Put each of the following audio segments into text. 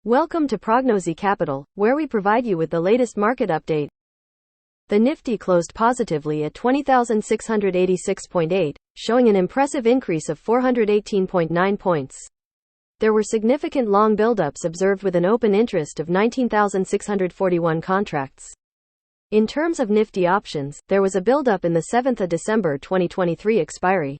Welcome to Prognozy Capital, where we provide you with the latest market update. The Nifty closed positively at 20,686.8, showing an impressive increase of 418.9 points. There were significant long buildups observed with an open interest of 19,641 contracts. In terms of Nifty options, there was a buildup in the 7th of December 2023 expiry.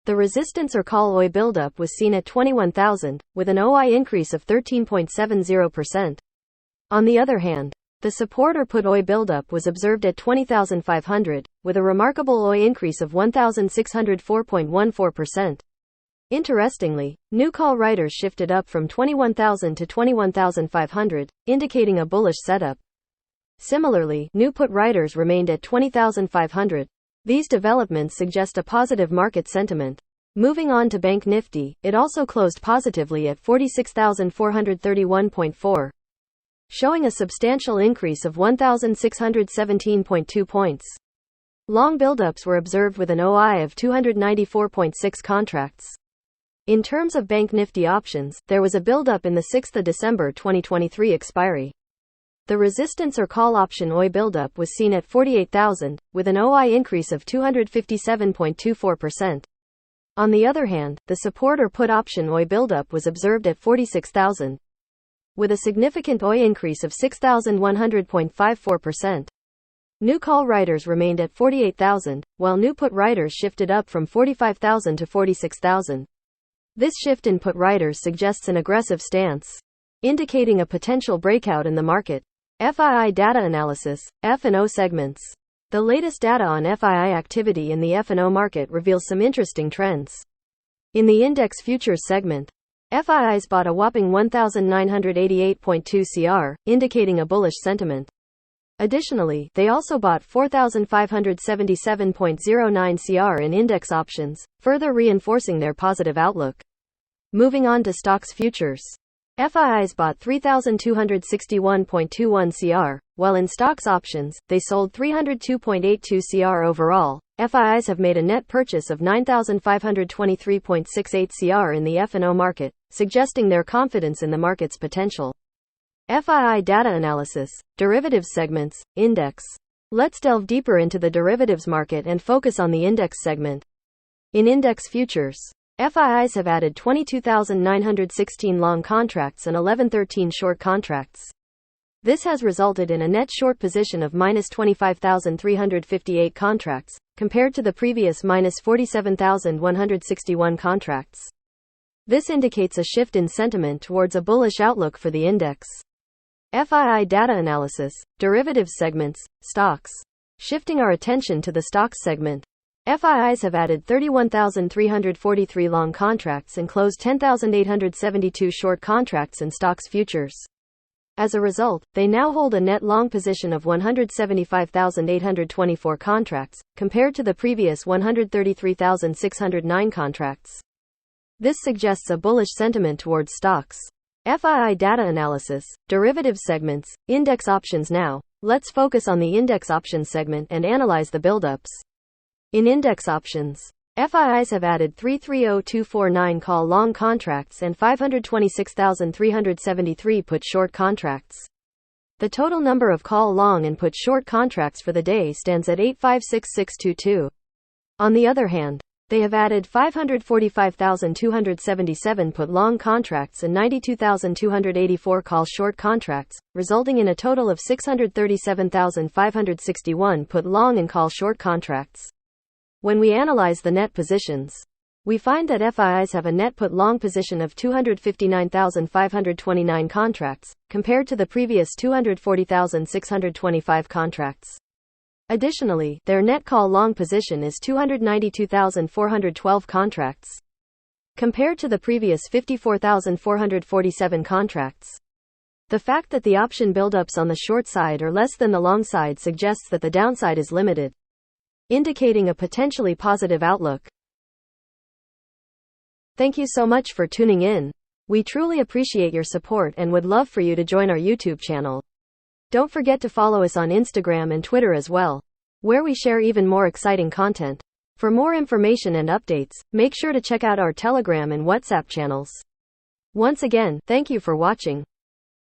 The resistance or call OI buildup was seen at 21,000, with an OI increase of 13.70%. On the other hand, the support or put OI buildup was observed at 20,500, with a remarkable OI increase of 1,604.14%. Interestingly, new call writers shifted up from 21,000 to 21,500, indicating a bullish setup. Similarly, new put writers remained at 20,500. These developments suggest a positive market sentiment. Moving on to Bank Nifty, it also closed positively at 46,431.4, showing a substantial increase of 1,617.2 points. Long buildups were observed with an OI of 294.6 contracts. In terms of Bank Nifty options, there was a buildup in the 6th of December 2023 expiry. The resistance or call option OI buildup was seen at 48,000, with an OI increase of 257.24%. On the other hand, the support or put option OI buildup was observed at 46,000, with a significant OI increase of 6,100.54%. New call writers remained at 48,000, while new put writers shifted up from 45,000 to 46,000. This shift in put writers suggests an aggressive stance, indicating a potential breakout in the market. FII data analysis, F&O segments. The latest data on FII activity in the F&O market reveals some interesting trends. In the index futures segment, FIIs bought a whopping 1,988.2 CR, indicating a bullish sentiment. Additionally, they also bought 4,577.09 CR in index options, further reinforcing their positive outlook. Moving on to stocks futures. FIIs bought 3,261.21 CR, while in stocks options, they sold 302.82 CR overall. FIIs have made a net purchase of 9,523.68 CR in the F&O market, suggesting their confidence in the market's potential. FII data analysis, derivatives segments, index. Let's delve deeper into the derivatives market and focus on the index segment. In index futures, FIIs have added 22,916 long contracts and 1113 short contracts. This has resulted in a net short position of minus 25,358 contracts, compared to the previous minus 47,161 contracts. This indicates a shift in sentiment towards a bullish outlook for the index. FII data analysis, derivatives segments, stocks. Shifting our attention to the stocks segment, FIIs have added 31,343 long contracts and closed 10,872 short contracts in stocks futures. As a result, they now hold a net long position of 175,824 contracts, compared to the previous 133,609 contracts. This suggests a bullish sentiment towards stocks. FII data analysis, derivatives segments, index options. Now, let's focus on the index options segment and analyze the buildups. In index options, FIIs have added 330,249 call long contracts and 526,373 put short contracts. The total number of call long and put short contracts for the day stands at 856622. On the other hand, they have added 545,277 put long contracts and 92,284 call short contracts, resulting in a total of 637,561 put long and call short contracts. When we analyze the net positions, we find that FIIs have a net put long position of 259,529 contracts, compared to the previous 240,625 contracts. Additionally, their net call long position is 292,412 contracts, compared to the previous 54,447 contracts. The fact that the option buildups on the short side are less than the long side suggests that the downside is limited, indicating a potentially positive outlook. Thank you so much for tuning in. We truly appreciate your support and would love for you to join our YouTube channel. Don't forget to follow us on Instagram and Twitter as well, where we share even more exciting content. For more information and updates, make sure to check out our Telegram and WhatsApp channels. Once again, thank you for watching.